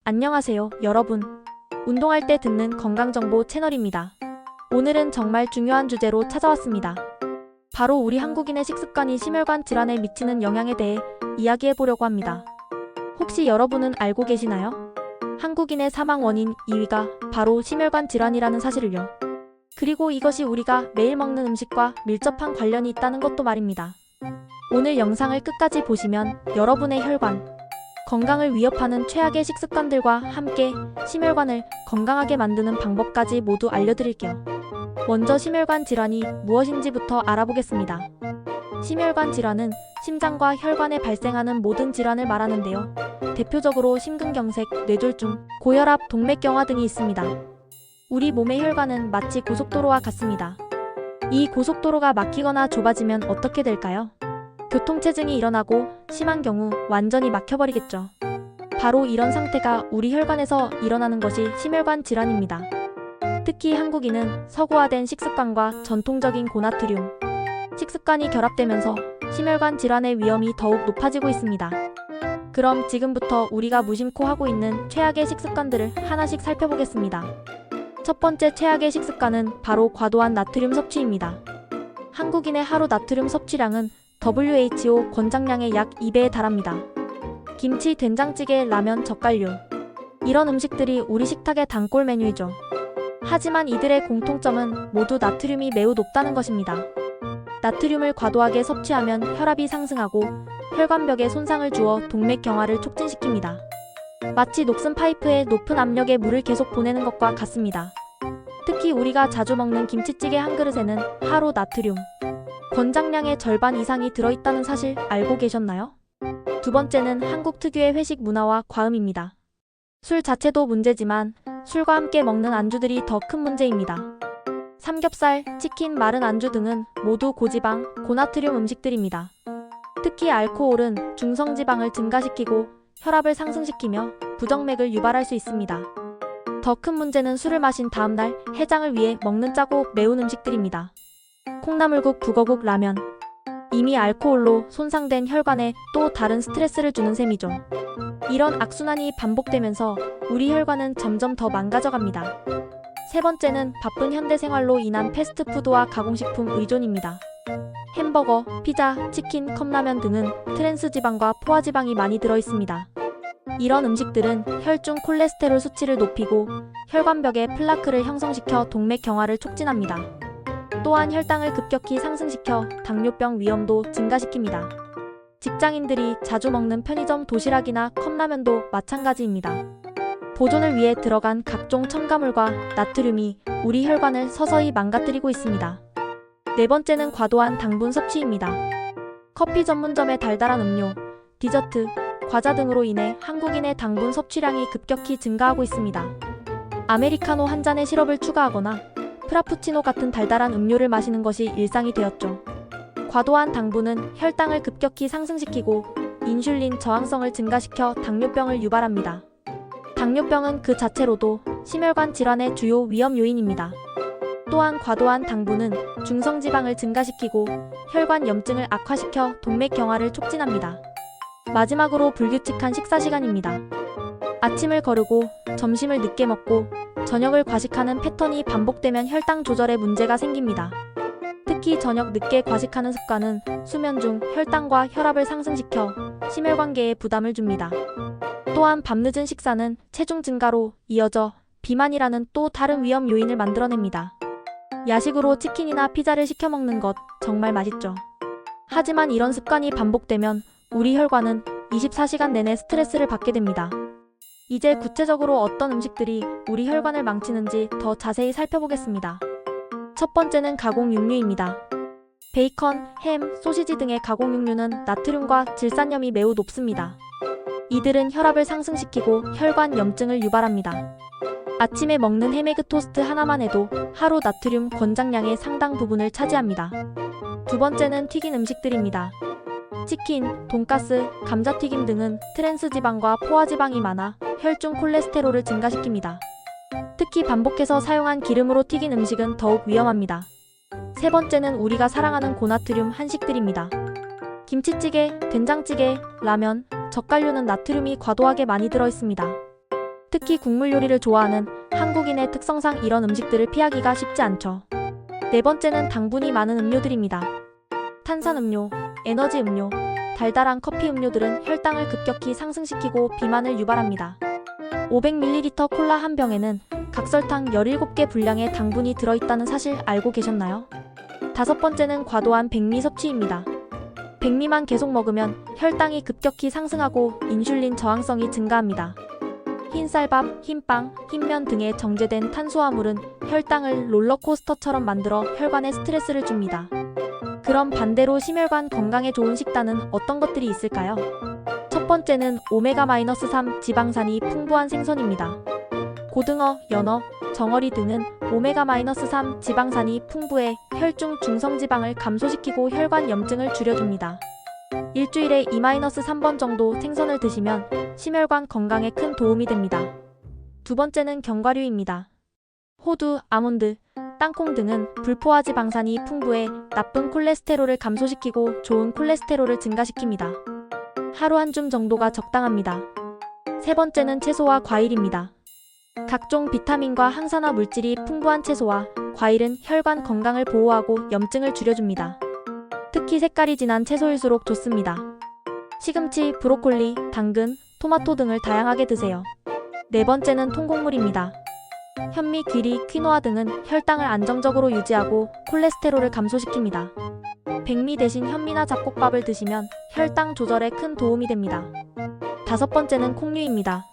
안녕하세요, 여러분. 운동할 때 듣는 건강정보 채널입니다. 오늘은 정말 중요한 주제로 찾아왔습니다. 바로 우리 한국인의 식습관이 심혈관 질환에 미치는 영향에 대해 이야기해보려고 합니다. 혹시 여러분은 알고 계시나요? 한국인의 사망 원인 2위가 바로 심혈관 질환이라는 사실을요. 그리고 이것이 우리가 매일 먹는 음식과 밀접한 관련이 있다는 것도 말입니다. 오늘 영상을 끝까지 보시면 여러분의 혈관, 건강을 위협하는 최악의 식습관들과 함께 심혈관을 건강하게 만드는 방법까지 모두 알려드릴게요. 먼저 심혈관 질환이 무엇인지부터 알아보겠습니다. 심혈관 질환은 심장과 혈관에 발생하는 모든 질환을 말하는데요. 대표적으로 심근경색, 뇌졸중, 고혈압, 동맥경화 등이 있습니다. 우리 몸의 혈관은 마치 고속도로와 같습니다. 이 고속도로가 막히거나 좁아지면 어떻게 될까요? 교통체증이 일어나고 심한 경우 완전히 막혀버리겠죠. 바로 이런 상태가 우리 혈관에서 일어나는 것이 심혈관 질환입니다. 특히 한국인은 서구화된 식습관과 전통적인 고나트륨, 식습관이 결합되면서 심혈관 질환의 위험이 더욱 높아지고 있습니다. 그럼 지금부터 우리가 무심코 하고 있는 최악의 식습관들을 하나씩 살펴보겠습니다. 첫 번째 최악의 식습관은 바로 과도한 나트륨 섭취입니다. 한국인의 하루 나트륨 섭취량은 WHO 권장량의 약 2배에 달합니다. 김치, 된장찌개, 라면, 젓갈류. 이런 음식들이 우리 식탁의 단골 메뉴이죠. 하지만 이들의 공통점은 모두 나트륨이 매우 높다는 것입니다. 나트륨을 과도하게 섭취하면 혈압이 상승하고 혈관벽에 손상을 주어 동맥경화를 촉진시킵니다. 마치 녹슨 파이프에 높은 압력의 물을 계속 보내는 것과 같습니다. 특히 우리가 자주 먹는 김치찌개 한 그릇에는 하루 나트륨 권장량의 절반 이상이 들어있다는 사실 알고 계셨나요? 두 번째는 한국 특유의 회식 문화와 과음입니다. 술 자체도 문제지만 술과 함께 먹는 안주들이 더 큰 문제입니다. 삼겹살, 치킨, 마른 안주 등은 모두 고지방, 고나트륨 음식들입니다. 특히 알코올은 중성지방을 증가시키고 혈압을 상승시키며 부정맥을 유발할 수 있습니다. 더 큰 문제는 술을 마신 다음날 해장을 위해 먹는 짜고 매운 음식들입니다. 콩나물국, 북어국, 라면. 이미 알코올로 손상된 혈관에 또 다른 스트레스를 주는 셈이죠. 이런 악순환이 반복되면서 우리 혈관은 점점 더 망가져갑니다. 세 번째는 바쁜 현대생활로 인한 패스트푸드와 가공식품 의존입니다. 햄버거, 피자, 치킨, 컵라면 등은 트랜스지방과 포화지방이 많이 들어있습니다. 이런 음식들은 혈중 콜레스테롤 수치를 높이고 혈관벽에 플라크를 형성시켜 동맥경화를 촉진합니다. 또한 혈당을 급격히 상승시켜 당뇨병 위험도 증가시킵니다. 직장인들이 자주 먹는 편의점 도시락이나 컵라면도 마찬가지입니다. 보존을 위해 들어간 각종 첨가물과 나트륨이 우리 혈관을 서서히 망가뜨리고 있습니다. 네 번째는 과도한 당분 섭취입니다. 커피 전문점의 달달한 음료, 디저트, 과자 등으로 인해 한국인의 당분 섭취량이 급격히 증가하고 있습니다. 아메리카노 한 잔에 시럽을 추가하거나 프라푸치노 같은 달달한 음료를 마시는 것이 일상이 되었죠. 과도한 당분은 혈당을 급격히 상승시키고 인슐린 저항성을 증가시켜 당뇨병을 유발합니다. 당뇨병은 그 자체로도 심혈관 질환의 주요 위험 요인입니다. 또한 과도한 당분은 중성지방을 증가시키고 혈관 염증을 악화시켜 동맥경화를 촉진합니다. 마지막으로 불규칙한 식사 시간입니다. 아침을 거르고 점심을 늦게 먹고 저녁을 과식하는 패턴이 반복되면 혈당 조절에 문제가 생깁니다. 특히 저녁 늦게 과식하는 습관은 수면 중 혈당과 혈압을 상승시켜 심혈관계에 부담을 줍니다. 또한 밤늦은 식사는 체중 증가로 이어져 비만이라는 또 다른 위험 요인을 만들어냅니다. 야식으로 치킨이나 피자를 시켜 먹는 것 정말 맛있죠. 하지만 이런 습관이 반복되면 우리 혈관은 24시간 내내 스트레스를 받게 됩니다. 이제 구체적으로 어떤 음식들이 우리 혈관을 망치는지 더 자세히 살펴보겠습니다. 첫 번째는 가공육류입니다. 베이컨, 햄, 소시지 등의 가공육류는 나트륨과 질산염이 매우 높습니다. 이들은 혈압을 상승시키고 혈관 염증을 유발합니다. 아침에 먹는 햄에그 토스트 하나만 해도 하루 나트륨 권장량의 상당 부분을 차지합니다. 두 번째는 튀긴 음식들입니다. 치킨, 돈가스, 감자튀김 등은 트랜스지방과 포화지방이 많아 혈중 콜레스테롤을 증가시킵니다. 특히 반복해서 사용한 기름으로 튀긴 음식은 더욱 위험합니다. 세 번째는 우리가 사랑하는 고나트륨 한식들입니다. 김치찌개, 된장찌개, 라면, 젓갈류는 나트륨이 과도하게 많이 들어있습니다. 특히 국물 요리를 좋아하는 한국인의 특성상 이런 음식들을 피하기가 쉽지 않죠. 네 번째는 당분이 많은 음료들입니다. 탄산음료, 에너지 음료, 달달한 커피 음료들은 혈당을 급격히 상승시키고 비만을 유발합니다. 500ml 콜라 한 병에는 각설탕 17개 분량의 당분이 들어있다는 사실 알고 계셨나요? 다섯 번째는 과도한 백미 섭취입니다. 백미만 계속 먹으면 혈당이 급격히 상승하고 인슐린 저항성이 증가합니다. 흰쌀밥, 흰빵, 흰면 등의 정제된 탄수화물은 혈당을 롤러코스터처럼 만들어 혈관에 스트레스를 줍니다. 그럼 반대로 심혈관 건강에 좋은 식단은 어떤 것들이 있을까요? 첫 번째는 오메가-3 지방산이 풍부한 생선입니다. 고등어, 연어, 정어리 등은 오메가-3 지방산이 풍부해 혈중 중성지방을 감소시키고 혈관 염증을 줄여줍니다. 일주일에 2-3번 정도 생선을 드시면 심혈관 건강에 큰 도움이 됩니다. 두 번째는 견과류입니다. 호두, 아몬드, 땅콩 등은 불포화 지방산이 풍부해 나쁜 콜레스테롤을 감소시키고 좋은 콜레스테롤을 증가시킵니다. 하루 한 줌 정도가 적당합니다. 세 번째는 채소와 과일입니다. 각종 비타민과 항산화 물질이 풍부한 채소와 과일은 혈관 건강을 보호하고 염증을 줄여줍니다. 특히 색깔이 진한 채소일수록 좋습니다. 시금치, 브로콜리, 당근, 토마토 등을 다양하게 드세요. 네 번째는 통곡물입니다. 현미, 귀리, 퀴노아 등은 혈당을 안정적으로 유지하고 콜레스테롤을 감소시킵니다. 백미 대신 현미나 잡곡밥을 드시면 혈당 조절에 큰 도움이 됩니다. 다섯 번째는 콩류입니다.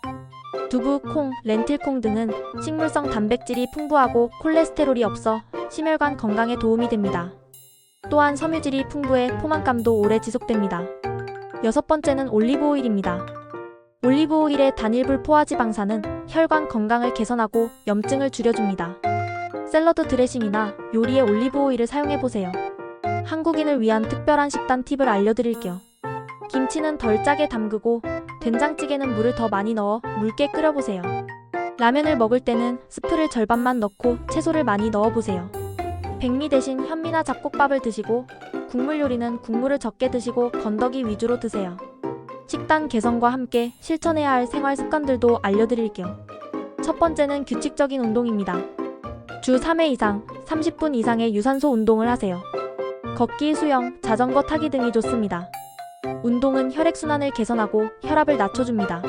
두부, 콩, 렌틸콩 등은 식물성 단백질이 풍부하고 콜레스테롤이 없어 심혈관 건강에 도움이 됩니다. 또한 섬유질이 풍부해 포만감도 오래 지속됩니다. 여섯 번째는 올리브오일입니다. 올리브오일의 단일불 포화지방산은 혈관 건강을 개선하고 염증을 줄여줍니다. 샐러드 드레싱이나 요리에 올리브오일을 사용해보세요. 한국인을 위한 특별한 식단 팁을 알려드릴게요. 김치는 덜 짜게 담그고 된장찌개는 물을 더 많이 넣어 묽게 끓여보세요. 라면을 먹을 때는 스프를 절반만 넣고 채소를 많이 넣어보세요. 백미 대신 현미나 잡곡밥을 드시고 국물 요리는 국물을 적게 드시고 건더기 위주로 드세요. 식단 개선과 함께 실천해야 할 생활 습관들도 알려드릴게요. 첫 번째는 규칙적인 운동입니다. 주 3회 이상 30분 이상의 유산소 운동을 하세요. 걷기, 수영, 자전거 타기 등이 좋습니다. 운동은 혈액순환을 개선하고 혈압을 낮춰줍니다.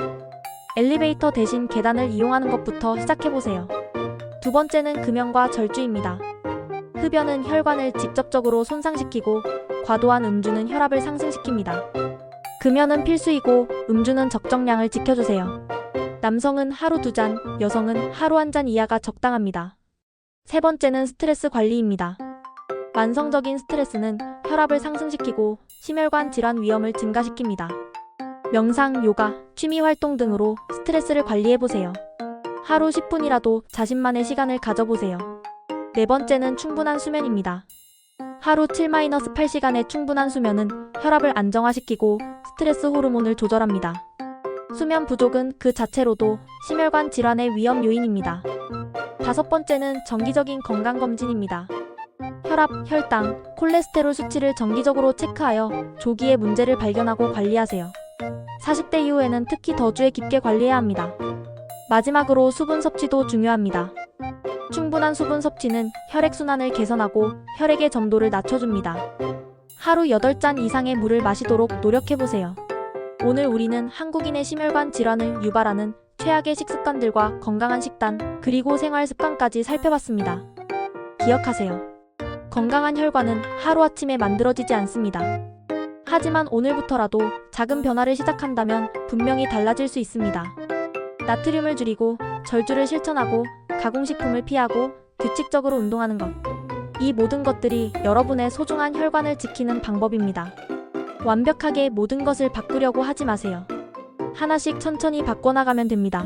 엘리베이터 대신 계단을 이용하는 것부터 시작해보세요. 두 번째는 금연과 절주입니다. 흡연은 혈관을 직접적으로 손상시키고 과도한 음주는 혈압을 상승시킵니다. 금연은 필수이고 음주는 적정량을 지켜주세요. 남성은 하루 2잔, 여성은 하루 1잔 이하가 적당합니다. 세 번째는 스트레스 관리입니다. 만성적인 스트레스는 혈압을 상승시키고 심혈관 질환 위험을 증가시킵니다. 명상, 요가, 취미활동 등으로 스트레스를 관리해보세요. 하루 10분이라도 자신만의 시간을 가져보세요. 네 번째는 충분한 수면입니다. 하루 7-8시간의 충분한 수면은 혈압을 안정화시키고 스트레스 호르몬을 조절합니다. 수면 부족은 그 자체로도 심혈관 질환의 위험 요인입니다. 다섯 번째는 정기적인 건강검진입니다. 혈압, 혈당, 콜레스테롤 수치를 정기적으로 체크하여 조기에 문제를 발견하고 관리하세요. 40대 이후에는 특히 더 주의 깊게 관리해야 합니다. 마지막으로 수분 섭취도 중요합니다. 충분한 수분 섭취는 혈액순환을 개선하고 혈액의 점도를 낮춰줍니다. 하루 8잔 이상의 물을 마시도록 노력해보세요. 오늘 우리는 한국인의 심혈관 질환을 유발하는 최악의 식습관들과 건강한 식단, 그리고 생활 습관까지 살펴봤습니다. 기억하세요. 건강한 혈관은 하루아침에 만들어지지 않습니다. 하지만 오늘부터라도 작은 변화를 시작한다면 분명히 달라질 수 있습니다. 나트륨을 줄이고 절주를 실천하고 가공식품을 피하고 규칙적으로 운동하는 것. 이 모든 것들이 여러분의 소중한 혈관을 지키는 방법입니다. 완벽하게 모든 것을 바꾸려고 하지 마세요. 하나씩 천천히 바꿔나가면 됩니다.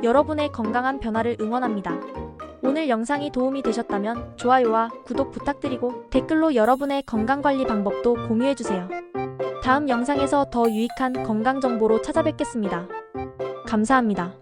여러분의 건강한 변화를 응원합니다. 오늘 영상이 도움이 되셨다면 좋아요와 구독 부탁드리고 댓글로 여러분의 건강관리 방법도 공유해주세요. 다음 영상에서 더 유익한 건강 정보로 찾아뵙겠습니다. 감사합니다.